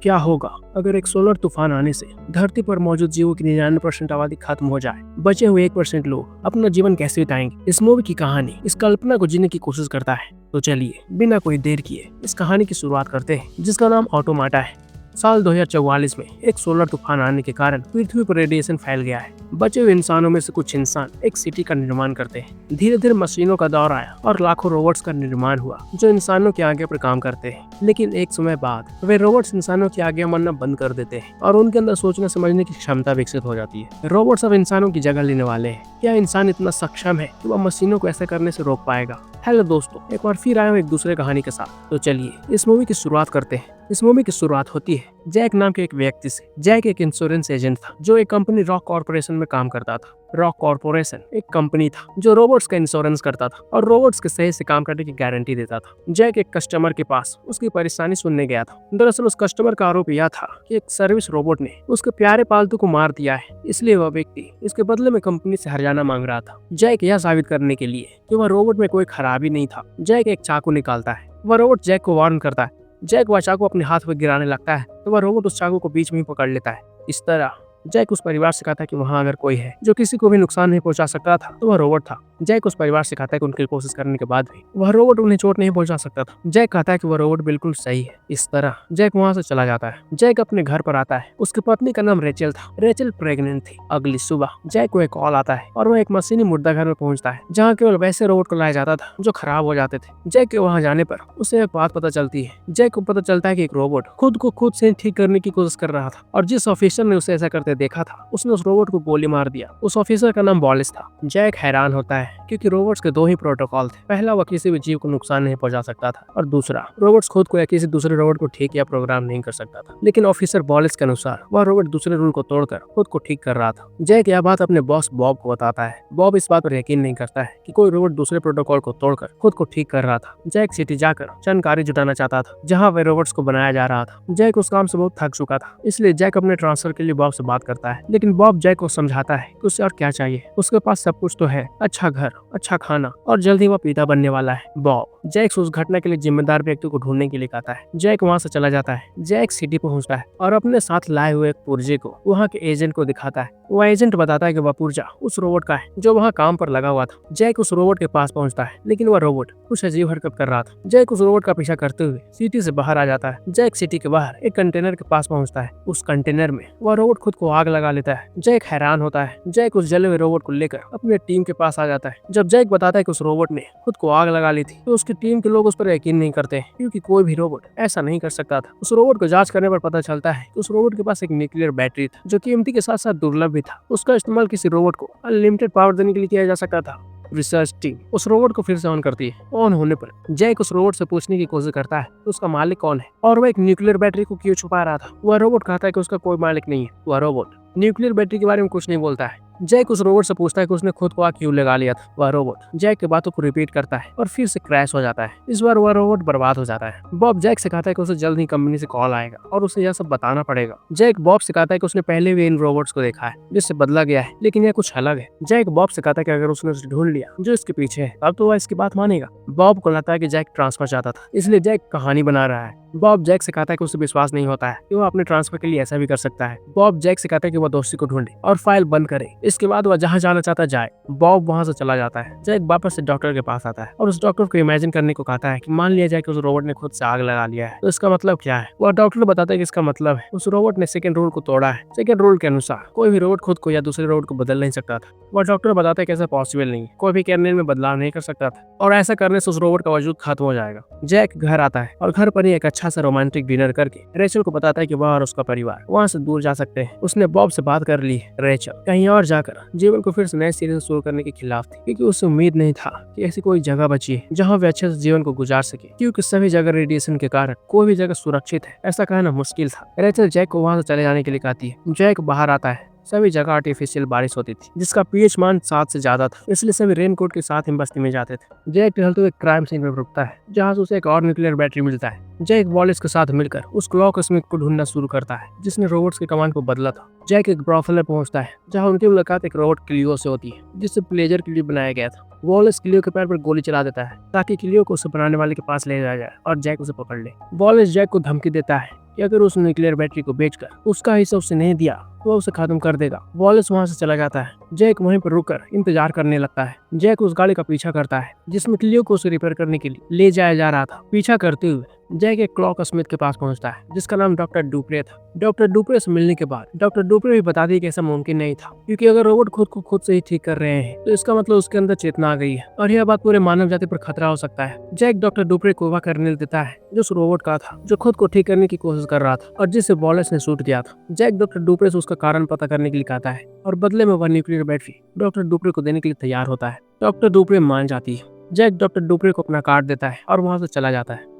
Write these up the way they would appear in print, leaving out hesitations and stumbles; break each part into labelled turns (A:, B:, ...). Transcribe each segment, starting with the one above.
A: क्या होगा अगर एक सोलर तूफान आने से धरती पर मौजूद जीवों की 99% आबादी खत्म हो जाए? बचे हुए 1% लोग अपना जीवन कैसे बिताएंगे? इस मूवी की कहानी इस कल्पना को जीने की कोशिश करता है। तो चलिए बिना कोई देर किए इस कहानी की शुरुआत करते हैं, जिसका नाम ऑटोमाटा है। साल 2044 में एक सोलर तूफान आने के कारण पृथ्वी पर रेडिएशन फैल गया है। बचे हुए इंसानों में से कुछ इंसान एक सिटी का निर्माण करते हैं। धीरे धीरे मशीनों का दौर आया और लाखों रोबोट्स का निर्माण हुआ जो इंसानों के आगे पर काम करते हैं। लेकिन एक समय बाद वे रोबोट्स इंसानों के आगे मरना बंद कर देते हैं और उनके अंदर सोचने समझने की क्षमता विकसित हो जाती है। रोबोट्स अब इंसानों की जगह लेने वाले हैं। क्या इंसान इतना सक्षम है कि वह मशीनों को ऐसा करने से रोक पाएगा? हेलो दोस्तों, एक बार फिर आया हूँ एक दूसरे कहानी के साथ। तो चलिए इस मूवी की शुरुआत करते हैं। इस मूवी की शुरुआत होती है जैक नाम के एक व्यक्ति से। जैक एक इंश्योरेंस एजेंट था जो एक कंपनी रॉक कॉर्पोरेशन में काम करता था। रॉक कॉर्पोरेशन एक कंपनी था जो रोबोट्स का इंश्योरेंस करता था और रोबोट्स के सही से काम करने की गारंटी देता था। जैक एक कस्टमर के पास उसकी परेशानी सुनने गया था। दरअसल उस कस्टमर का आरोप यह था कि एक सर्विस रोबोट ने उसके प्यारे पालतू को मार दिया है, इसलिए वह व्यक्ति इसके बदले में कंपनी से हर्जाना मांग रहा था। जैक यह साबित करने के लिए कि वह रोबोट में कोई खराबी नहीं था, जैक एक चाकू निकालता है। वह रोबोट जैक को वार्न करता है। जैक वह चाकू अपने हाथ में गिराने लगता है तो वह रोबोट उस चाकू को बीच में ही पकड़ लेता है। इस तरह जैक उस परिवार से कहता है कि वहाँ अगर कोई है जो किसी को भी नुकसान नहीं पहुंचा सकता था तो वह रोबोट था। जैक उस परिवार से कहता है कि उनकी कोशिश करने के बाद भी वह रोबोट उन्हें चोट नहीं पहुंचा सकता था। जैक कहता है कि वह रोबोट बिल्कुल सही है। इस तरह जैक वहाँ से चला जाता है। जैक अपने घर पर आता है। उसकी पत्नी का नाम रेचल था। रेचल प्रेग्नेंट थी। अगली सुबह जैक को एक कॉल आता है और वह एक मशीनी मुर्दा घर में पहुंचता है जहाँ केवल वैसे रोबोट को लाया जाता था जो खराब हो जाते थे। जैक के वहाँ जाने पर उसे एक बात पता चलती है। जैक को पता चलता है कि एक रोबोट खुद को खुद से ठीक करने की कोशिश कर रहा था और जिस ऑफिसर ने उसे ऐसा करते देखा था उसने उस रोबोट को गोली मार दिया। उस ऑफिसर का नाम वॉलिस था। जैक हैरान होता है क्योंकि रोबोट्स के दो ही प्रोटोकॉल थे। पहला, वह किसी भी जीव को नुकसान नहीं पहुंचा सकता था और दूसरा, रोबोट्स खुद को या किसी दूसरे रोबोट को ठीक या प्रोग्राम नहीं कर सकता था। लेकिन ऑफिसर वॉलिस के अनुसार वह रोबोट दूसरे रूल को तोड़कर खुद को ठीक कर रहा था। जैक यह बात अपने बॉस बॉब को बताता है। बॉब इस बात पर यकीन नहीं करता है कि कोई रोबोट दूसरे प्रोटोकॉल को तोड़कर खुद को ठीक कर रहा था। जैक सिटी जाकर जानकारी जुटाना चाहता था जहाँ वे रोबोट्स को बनाया जा रहा था। जैक उस काम से बहुत थक चुका था, इसलिए जैक अपने ट्रांसफर के लिए बॉब से बात करता है। लेकिन बॉब जैक को समझाता है कि उसे और क्या चाहिए, उसके पास सब कुछ तो है, अच्छा घर, अच्छा खाना और जल्द ही वह पिता बनने वाला है। बॉब जैक से उस घटना के लिए जिम्मेदार व्यक्ति को ढूंढने के लिए कहता है। जैक वहाँ से चला जाता है। जैक सिटी पहुँचता है और अपने साथ लाए हुए एक पुर्जे को वहाँ के एजेंट को दिखाता है। वह एजेंट बताता है कि वह पुर्जा उस रोबोट का है जो वहाँ काम पर लगा हुआ था। जैक उस रोबोट के पास पहुँचता है लेकिन वह रोबोट कुछ अजीब हरकत कर रहा था। जैक उस रोबोट का पीछा करते हुए सिटी से बाहर आ जाता है। जैक सिटी के बाहर एक कंटेनर के पास पहुँचता है। उस कंटेनर में वह रोबोट खुद को आग लगा लेता है। जैक हैरान होता है। जैक उस जले हुए रोबोट को लेकर अपने टीम के पास आ जाता है। जब जैक बताता है कि उस रोबोट ने खुद को आग लगा ली थी तो उसकी टीम के लोग उस पर यकीन नहीं करते क्योंकि कोई भी रोबोट ऐसा नहीं कर सकता था। उस रोबोट को जांच करने पर पता चलता है कि उस रोबोट के पास एक न्यूक्लियर बैटरी था जो कीमती के साथ साथ दुर्लभ भी था। उसका इस्तेमाल किसी रोबोट को अनलिमिटेड पावर देने के लिए किया जा सकता था। रिसर्च टीम उस रोबोट को फिर से ऑन करती है। ऑन होने पर जैक उस रोबोट से पूछने की कोशिश करता है कि उसका मालिक कौन है और वह एक न्यूक्लियर बैटरी को क्यों छुपा रहा था। वह रोबोट कहता है कि उसका कोई मालिक नहीं है। वह रोबोट न्यूक्लियर बैटरी के बारे में कुछ नहीं बोलता है। जैक उस रोबोट से पूछता है कि उसने खुद को आग क्यों लगा लिया था। वह रोबोट जैक की बातों को रिपीट करता है और फिर से क्रैश हो जाता है। इस बार वह रोबोट बर्बाद हो जाता है। बॉब जैक से कहता है कि उसे जल्द ही कंपनी से कॉल आएगा और उसे यह सब बताना पड़ेगा। जैक बॉब से कहता है कि उसने पहले भी इन रोबोट्स को देखा है जिससे बदला गया है, लेकिन यह कुछ अलग है। जैक बॉब से कहता है कि अगर उसने उसे ढूंढ लिया जो इसके पीछे है तब तो वह इसकी बात मानेगा। बॉब को लगता है कि जैक ट्रांसफर चाहता था, इसलिए जैक कहानी बना रहा है। बॉब जैक से कहता है कि उसे विश्वास नहीं होता है कि वह अपने ट्रांसफर के लिए ऐसा भी कर सकता है। बॉब जैक से कहता है कि वह दोस्ती को ढूंढे और फाइल बंद करे। इसके बाद वह जहाँ जाना चाहता जाए। बॉब वहाँ से चला जाता है। जैक वापस से डॉक्टर के पास आता है और उस डॉक्टर को इमेजिन करने को कहता है कि मान लिया जाए कि उस रोबोट ने खुद से आग लगा लिया है तो इसका मतलब क्या है। वह डॉक्टर बताता है कि इसका मतलब है उस रोबोट ने सेकंड रूल को तोड़ा है। सेकंड रूल के अनुसार कोई भी रोबोट खुद को या दूसरे रोबोट को बदल नहीं सकता था। वह डॉक्टर बताता है कि ऐसा पॉसिबल नहीं है, कोई भी कैरियर में बदलाव नहीं कर सकता था और ऐसा करने से उस रोबोट का वजूद खत्म हो जाएगा। जैक घर आता है और घर पर ही एक अच्छा सा रोमांटिक डिनर करके रेचल को बताता है कि वह और उसका परिवार वहाँ से दूर जा सकते हैं। उसने बॉब से बात कर ली है। रेचल कहीं और जाकर जीवन को फिर से नए सिरे से शुरू करने के खिलाफ थी क्योंकि उसे उम्मीद नहीं था कि ऐसी कोई जगह बची है जहाँ वे अच्छे से जीवन को गुजार सके, क्योंकि सभी जगह रेडिएशन के कारण कोई भी जगह सुरक्षित है ऐसा कहना मुश्किल था। रेचल जैक को वहाँ से चले जाने के लिए कहती है। जैक बाहर आता है। सभी जगह आर्टिफिशियल बारिश होती थी जिसका पीएच मान 7 से ज्यादा था, इसलिए सभी रेनकोट के साथ ही बस्ती में जाते थे। जैक टहलते हुए क्राइम सीन में रुकता है जहाँ से उसे एक और न्यूक्लियर बैटरी मिलता है। जैक वॉलिस के साथ मिलकर उस क्लॉक स्मिथ को ढूंढना शुरू करता है जिसने रोबोट्स के कमांड को बदला था। जैक एक ब्रॉथल में पहुंचता है जहाँ उनकी मुलाकात एक रोबोट क्लियो से होती है जिससे प्लेजर के लिए बनाया गया था। वॉलिस क्लियो के पैर पर गोली चला देता है ताकि क्लियो को उसे बनाने वाले के पास ले जाया जाए और जैक उसे पकड़ ले। वॉलिस जैक को धमकी देता है कि अगर उस न्यूक्लियर बैटरी को बेचकर उसका हिस्सा उसे नहीं दिया तो वह उसे खत्म कर देगा। वॉलेस वहां से चला जाता है। जैक वहीं पर रुककर इंतजार करने लगता है। जैक उस गाड़ी का पीछा करता है जिसमें क्लियो को उसे रिपेयर करने के लिए ले जाया जा रहा था। पीछा करते हुए जैक एक क्लॉक स्मिथ के पास पहुंचता है जिसका नाम डॉक्टर डुप्रे था। डॉक्टर डुप्रे से मिलने के बाद डॉक्टर डुप्रे भी बता दी कि ऐसा मुमकिन नहीं था, क्योंकि अगर रोबोट खुद को खुद से ही ठीक कर रहे हैं तो इसका मतलब उसके अंदर चेतना आ गई है और यह बात पूरे मानव जाति पर खतरा हो सकता है। जैक डॉक्टर डुप्रे को वह कर्नेल देता है जो उस रोबोट का था, जो खुद को ठीक करने की कोशिश कर रहा था और जिसे वॉलेस ने शूट किया था। जैक डॉक्टर डुप्रे से उसका कारण पता करने के लिए कहता है और बदले में वह न्यूक्लियर बैटरी डॉक्टर डुप्रे को देने के लिए तैयार होता है। डॉक्टर डुप्रे मान जाती है। जैक डॉक्टर डुप्रे को अपना कार्ड देता है और वहां से चला जाता है।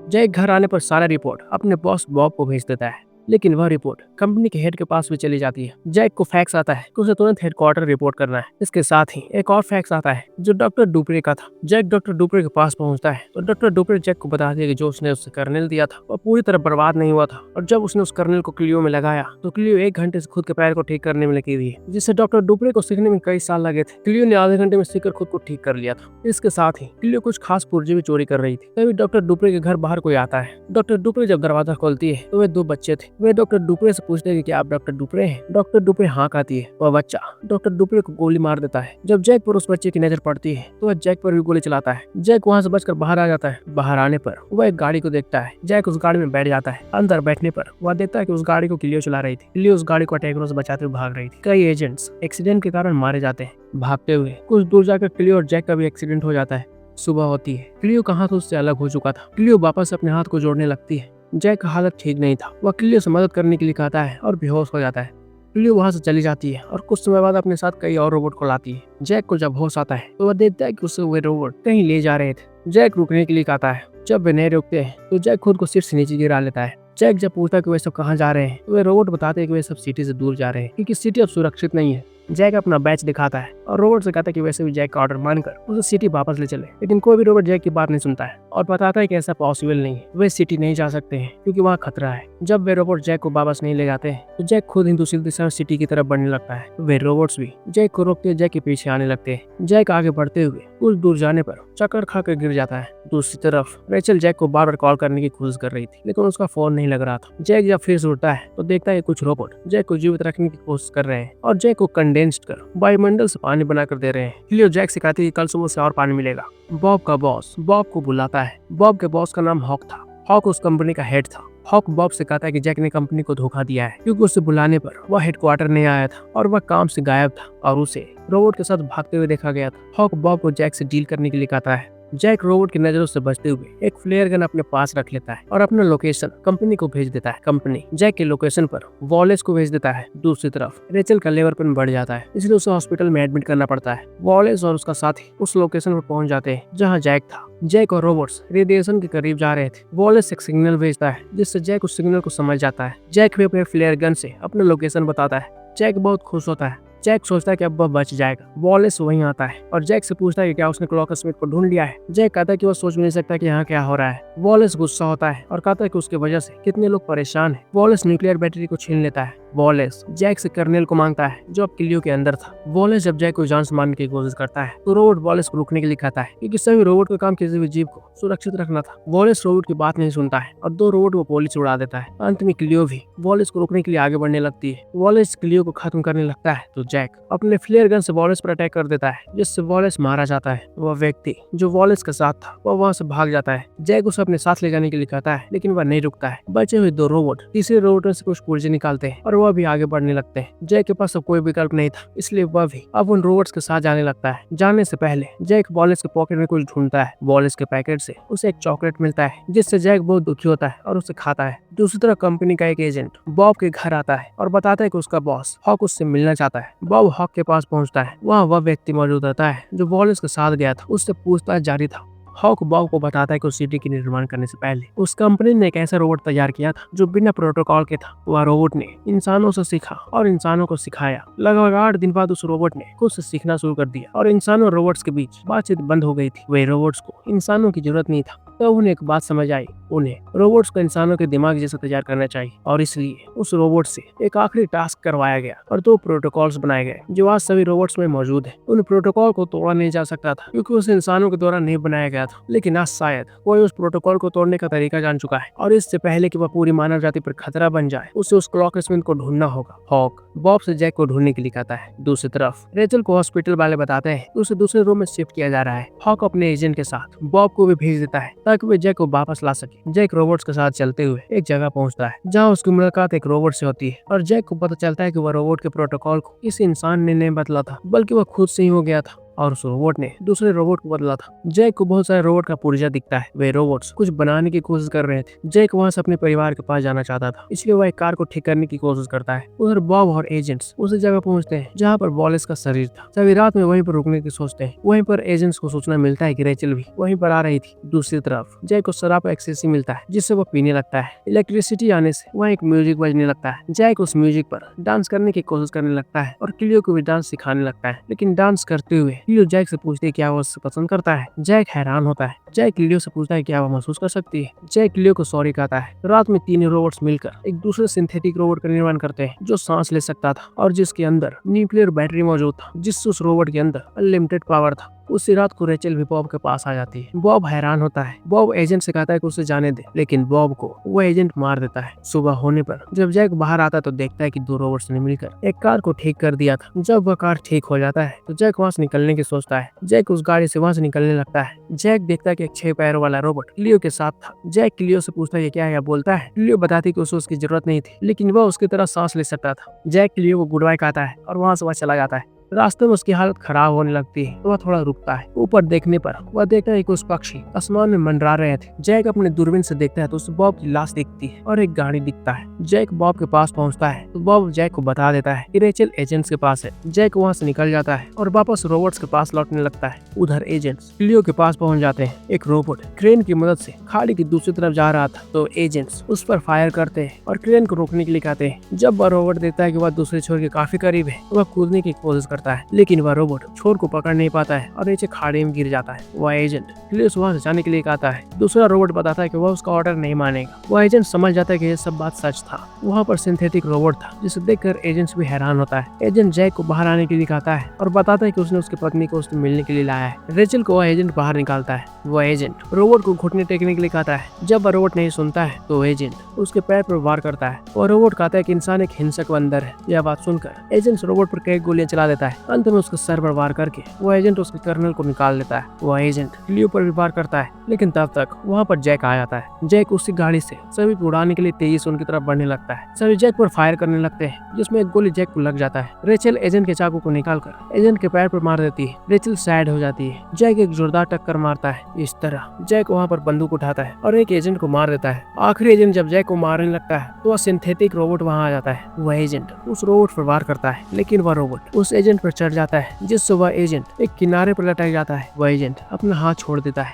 A: जैक घर आने पर सारा रिपोर्ट अपने बॉस बॉब को भेज देता है, लेकिन वह रिपोर्ट कंपनी के हेड के पास भी चली जाती है। जैक को फैक्स आता है कि उसे तुरंत हेडक्वार्टर रिपोर्ट करना है। इसके साथ ही एक और फैक्स आता है जो डॉक्टर डुप्रे का था। जैक डॉक्टर डुप्रे के पास पहुंचता है तो डॉक्टर डुप्रे जैक को बताती है कि जो उसने उससे कर्नेल दिया था वह पूरी तरह बर्बाद नहीं हुआ था, और जब उसने उस कर्नेल को क्लियो में लगाया तो क्लियो 1 घंटे से खुद के पैर को ठीक करने में लगी हुई है, जिससे डॉक्टर डुप्रे को सीखने में कई साल लगे थे। क्लियो ने आधे घंटे में सीखकर खुद को ठीक कर लिया था। इसके साथ ही क्लियो कुछ खास पुर्जे भी चोरी कर रही थी। तभी डॉक्टर डुप्रे के घर बाहर कोई आता है। डॉक्टर डुप्रे जब दरवाजा खोलती है तो वे 2 बच्चे थे। वे डॉक्टर डुप्रे से पूछते हैं कि क्या आप डॉक्टर डुप्रे हैं। डॉक्टर डुप्रे हाँ कहती है। वह बच्चा डॉक्टर डुप्रे को गोली मार देता है। जब जैक पर उस बच्चे की नजर पड़ती है तो वह जैक पर भी गोली चलाता है। जैक वहां से बचकर बाहर आ जाता है। बाहर आने पर वह एक गाड़ी को देखता है। जैक उस गाड़ी में बैठ जाता है। अंदर बैठने पर वह देखता है कि उस गाड़ी को क्लियो चला रही थी। क्लियो उस गाड़ी को अटैकरों से बचाते हुए भाग रही थी। कई एजेंट्स एक्सीडेंट के कारण मारे जाते हैं। भागते हुए कुछ दूर जाकर क्लियो और जैक का भी एक्सीडेंट हो जाता है। सुबह होती है। क्लियो का हाथ उससे अलग हो चुका था। क्लियो वापस अपने हाथ को जोड़ने लगती है। जैक का हालत ठीक नहीं था। वह क्लियो से मदद करने के लिए कहता है और बेहोश हो जाता है। क्लियो वहां से चली जाती है और कुछ समय बाद अपने साथ कई और रोबोट को लाती है। जैक को जब होश आता है तो वह देखता है कि उसे वे रोबोट कहीं ले जा रहे थे। जैक रुकने के लिए कहता है। जब वे नहीं रुकते हैं तो जैक खुद को सीट से नीचे गिरा लेता है। जैक जब पूछता है कि वे सब कहाँ जा रहे हैं तो वे रोबोट बताते हैं कि वे सब सिटी से दूर जा रहे हैं क्योंकि सिटी अब सुरक्षित नहीं है। जैक अपना बैच दिखाता है और रोबोट से कहता है कि वैसे भी जैक का ऑर्डर मानकर उसे सिटी वापस ले चले, लेकिन कोई भी रोबोट जैक की बात नहीं सुनता है और बताता है कि ऐसा पॉसिबल नहीं है। वे सिटी नहीं जा सकते हैं क्योंकि वहाँ खतरा है। जब वे रोबोट जैक को वापस नहीं ले जाते हैं तो जैक खुद ही दूसरी दिशा में सिटी की तरफ बढ़ने लगता है। वे रोबोट्स भी जैक को रोकते जैक के पीछे आने लगते हैं। जैक आगे बढ़ते हुए कुछ दूर जाने पर चक्कर खाकर गिर जाता है। दूसरी तरफ रेचल जैक को बार बार कॉल करने की कोशिश कर रही थी, लेकिन उसका फोन नहीं लग रहा था। जैक जब फिर से उठता है तो देखता है कुछ रोबोट जैक को जीवित रखने की कोशिश कर रहे हैं और जैक को कंडेंस्ड कर वायुमंडल से पानी बनाकर दे रहे हैं। क्लियो जैक से कहती है कि कल सुबह से और पानी मिलेगा। बॉब का बॉस बॉब को बुलाता है। बॉब के बॉस का नाम हॉक था। हॉक उस कंपनी का हेड था। हॉक बॉब से कहता है कि जैक ने कंपनी को धोखा दिया है क्योंकि उसे बुलाने पर वह हेडक्वार्टर नहीं आया था और वह काम से गायब था और उसे रोबोट के साथ भागते हुए देखा गया था। हॉक बॉब को जैक से डील करने के लिए कहता है। जैक रोबोट की नजरों से बचते हुए एक फ्लेयर गन अपने पास रख लेता है और अपना लोकेशन कंपनी को भेज देता है। कंपनी जैक के लोकेशन पर वॉलेस को भेज देता है। दूसरी तरफ रेचल का लेवर पेन बढ़ जाता है, इसलिए उसे हॉस्पिटल में एडमिट करना पड़ता है। वॉलेस और उसका साथी उस लोकेशन पर पहुंच जाते हैं जहां जैक था। जैक और रोबोट्स रेडिएशन के करीब जा रहे थे। वॉलेस एक सिग्नल भेजता है जिससे जैक उस सिग्नल को समझ जाता है। जैक भी अपने फ्लेयर गन से अपना लोकेशन बताता है। जैक बहुत खुश होता है। जैक सोचता है कि अब वह बच जाएगा। वॉलेस वहीं आता है और जैक से पूछता है कि क्या उसने क्लॉक स्मिथ को ढूंढ लिया है। जैक कहता है कि वह सोच भी नहीं सकता कि यहाँ क्या हो रहा है। वॉलेस गुस्सा होता है और कहता है कि उसकी वजह से कितने लोग परेशान हैं। वॉलेस न्यूक्लियर बैटरी को छीन लेता है। वॉलेस जैक से कर्नेल को मांगता है जो अब क्लियो के अंदर था। वॉलेस जब जैक को जान से मारने की कोशिश करता है तो रोबोट वॉलेस को रुकने के लिए कहता है क्योंकि सभी रोबोट का काम किसी भी जीव को सुरक्षित रखना था। वॉलेस रोबोट की बात नहीं सुनता है और 2 रोबोट को गोली से उड़ा देता है। अंत में क्लियो भी वॉलेस को रोकने के लिए आगे बढ़ने लगती है। वॉलेस क्लियो को खत्म करने लगता है तो जैक अपने फ्लेयर गन से वॉलेस पर अटैक कर देता है जिससे वॉलेस मारा जाता है। वह व्यक्ति जो वॉलेस के साथ था वह वहां से भाग जाता है। जैक उसे अपने साथ ले जाने के लिए कहता है लेकिन वह नहीं रुकता है। बचे हुए 2 रोबोट तीसरे रोबोट से कुछ पुर्जे निकालते हैं और वह भी आगे बढ़ने लगते हैं। जैक के पास अब कोई विकल्प नहीं था, इसलिए वह भी अब उन रोबोट्स के साथ जाने लगता है। जाने से पहले जैक वॉलेस के पॉकेट में कुछ ढूंढता है। वॉलेस के पैकेट से उसे एक चॉकलेट मिलता है जिससे जैक बहुत दुखी होता है और उसे खाता है। दूसरी तरफ कंपनी का एक एजेंट बॉब के घर आता है और बताता है कि उसका बॉस हॉक उससे मिलना चाहता है। बॉब हॉक के पास पहुंचता है। वह व्यक्ति मौजूद रहता है जो वॉलेस के साथ गया था। उससे पूछताछ जारी था। हॉक बॉब को बताता है कि उस सिटी के निर्माण करने से पहले उस कंपनी ने एक ऐसा रोबोट तैयार किया था जो बिना प्रोटोकॉल के था। वह रोबोट ने इंसानों से सीखा और इंसानों को सिखाया। लगभग 8 दिन बाद उस रोबोट ने खुद से सीखना शुरू कर दिया और इंसानों और रोबोट्स के बीच बातचीत बंद हो गई थी। वे रोबोट्स को इंसानों की जरूरत नहीं था। तब उन्हें एक बात समझ आई, उन्हें रोबोट्स को इंसानों के दिमाग जैसा तैयार करना चाहिए और इसलिए उस रोबोट से एक आखिरी टास्क करवाया गया और 2 प्रोटोकॉल्स बनाए गए जो आज सभी रोबोट्स में मौजूद है। उन प्रोटोकॉल को तोड़ा नहीं जा सकता था क्योंकि उसे इंसानों के द्वारा नहीं बनाया गया गया था, लेकिन आज शायद कोई उस प्रोटोकॉल को तोड़ने का तरीका जान चुका है और इससे पहले कि वह पूरी मानव जाति पर खतरा बन जाए उसे उस क्लॉक स्मिथ को ढूंढना होगा। हॉक बॉब से जैक को ढूंढने के लिए कहता है। दूसरी तरफ रेचल को हॉस्पिटल वाले बताते हैं कि उसे दूसरे रूम में शिफ्ट किया जा रहा है। हॉक अपने एजेंट के साथ बॉब को भी भेज देता है ताकि वे जैक को वापस ला सके। जैक रोबोट्स के साथ चलते हुए एक जगह पहुंचता है जहां उसकी मुलाकात एक रोबोट से होती है और जैक को पता चलता है कि वह रोबोट के प्रोटोकॉल को किसी इंसान ने नहीं बदला था, बल्कि वह खुद से ही हो गया था और उस रोबोट ने दूसरे रोबोट को बदला था। जैक को बहुत सारे रोबोट का पुर्जा दिखता है। वे रोबोट्स कुछ बनाने की कोशिश कर रहे थे। जैक वहां से अपने परिवार के पास जाना चाहता था, इसलिए वह एक कार को ठीक करने की कोशिश करता है। उधर बॉब और एजेंट्स उस जगह पहुंचते हैं जहां पर वॉलेस का शरीर था। सभी रात में वहीं पर रुकने की सोचते हैं। वहीं पर एजेंट्स को सूचना मिलता है कि रेचल भी वहीं पर आ रही थी। दूसरी तरफ जैक को शराब का एक्सेस मिलता है जिससे वो पीने लगता है। इलेक्ट्रिसिटी आने से वहाँ एक म्यूजिक बजने लगता है। जैक उस म्यूजिक पर डांस करने की कोशिश करने लगता है और क्लियो को भी डांस सिखाने लगता है, लेकिन डांस करते हुए क्लियो जैक से पूछती है क्या वो उससे पसंद करता है। जैक हैरान होता है। जैक क्लियो से पूछता है क्या वो महसूस कर सकती है। जैक क्लियो को सॉरी कहता है। रात में तीनों रोबोट्स मिलकर एक दूसरे सिंथेटिक रोबोट का निर्माण करते हैं जो सांस ले सकता था और जिसके अंदर न्यूक्लियर बैटरी मौजूद था, जिससे उस रोबोट के अंदर अनलिमिटेड पावर था। उसी रात को रेचल भी बॉब के पास आ जाती है। बॉब हैरान होता है। बॉब एजेंट से कहता है कि उसे जाने दे, लेकिन बॉब को वो एजेंट मार देता है। सुबह होने पर जब जैक बाहर आता है तो देखता है कि दो रोबोट्स ने मिलकर एक कार को ठीक कर दिया था। जब वह कार ठीक हो जाता है तो जैक वहाँ से निकलने की सोचता है। जैक उस गाड़ी से वहाँ से निकलने लगता है। जैक देखता है कि एक 6 पैरों वाला रोबोट क्लियो के साथ था। जैक क्लियो से पूछता है क्या है, बोलता है। क्लियो बताती है कि उसे उसकी जरूरत नहीं थी, लेकिन वह उसकी तरह सांस ले सकता था। जैक क्लियो को गुड बाय कहता है और वहाँ से वह चला जाता है। रास्ते में उसकी हालत खराब होने लगती है तो वह थोड़ा रुकता है। ऊपर देखने पर वह देखता है कि उस पक्षी आसमान में मंडरा रहे थे। जैक अपने दूरबीन से देखता है तो उसे बॉब की लाश दिखती है और एक गाड़ी दिखता है। जैक बॉब के पास पहुंचता है तो बॉब जैक को बता देता है कि रेचल एजेंट्स के पास है। जैक वहां से निकल जाता है और वापस रोबोट्स के पास लौटने लगता है। उधर एजेंट्स क्लियो के पास पहुंच जाते हैं। एक रोबोट क्रेन की मदद से खाड़ी की दूसरी तरफ जा रहा था तो एजेंट्स उस पर फायर करते हैं और क्रेन को रोकने के लिए कहते हैं। जब वह रोबोट देखता है कि वह दूसरे छोर के काफी करीब है तो वह कूदने की कोशिश करता है, लेकिन वह रोबोट छोर को पकड़ नहीं पाता है और नीचे खाड़ी में गिर जाता है। वह एजेंट क्लियो से वहां से जाने के लिए कहता है। दूसरा रोबोट बताता है कि वह उसका ऑर्डर नहीं मानेगा। वह एजेंट समझ जाता है कि यह सब बात सच था। वहाँ पर सिंथेटिक रोबोट था जिसे देखकर एजेंट्स भी हैरान होता है। एजेंट जैक को बाहर आने के लिए कहता है और बताता है कि उसने उसकी पत्नी को उससे मिलने के लिए लाया है। रेचल को वह एजेंट बाहर निकालता है। वह एजेंट रोबोट को घुटने टेकने के लिए कहता है। जब वह रोबोट नहीं सुनता है तो एजेंट उसके पैर पर वार करता है और रोबोट कहता है कि इंसान एक हिंसक बंदर है। यह बात सुनकर एजेंट रोबोट पर कई गोलियां चला देता है। अंत में उसके सर पर वार करके वो एजेंट उसके कर्नल को निकाल लेता है। वह एजेंट क्लियो पर भी वार करता है, लेकिन तब तक वहाँ पर जैक आ जाता है। जैक उसी गाड़ी से सभी को उड़ाने के लिए तेजी से उनकी तरफ बढ़ने लगता है। सभी जैक पर फायर करने लगते हैं जिसमें एक गोली जैक को लग जाता है। रेचल एजेंट के चाकू को निकालकर एजेंट के पैर पर मार देती है। रेचल सैड हो जाती है। जैक एक जोरदार टक्कर मारता है। इस तरह जैक वहाँ पर बंदूक उठाता है और एक एजेंट को मार देता है। आखिरी एजेंट जब जैक को मारने लगता है तो वह सिंथेटिक रोबोट वहाँ आ जाता है। वह एजेंट उस रोबोट पर वार करता है, लेकिन वह रोबोट उस एजेंट पर चढ़ जाता है जिससे वह एजेंट एक किनारे पर लटक जाता है। वह एजेंट अपना हाथ छोड़ देता है।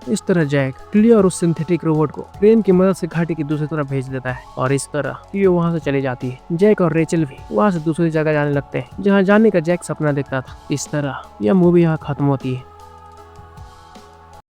A: इस तरह जैक क्लियो और उस सिंथेटिक रोबोट को क्रेन की मदद से घाटी की दूसरी तरफ भेज देता है और इस तरह क्लियो वहां से चली जाती है। जैक और रेचल भी वहां से दूसरी जगह जाने लगते हैं जहां जाने का जैक सपना देखता था। इस तरह यह मूवी यहाँ खत्म होती है।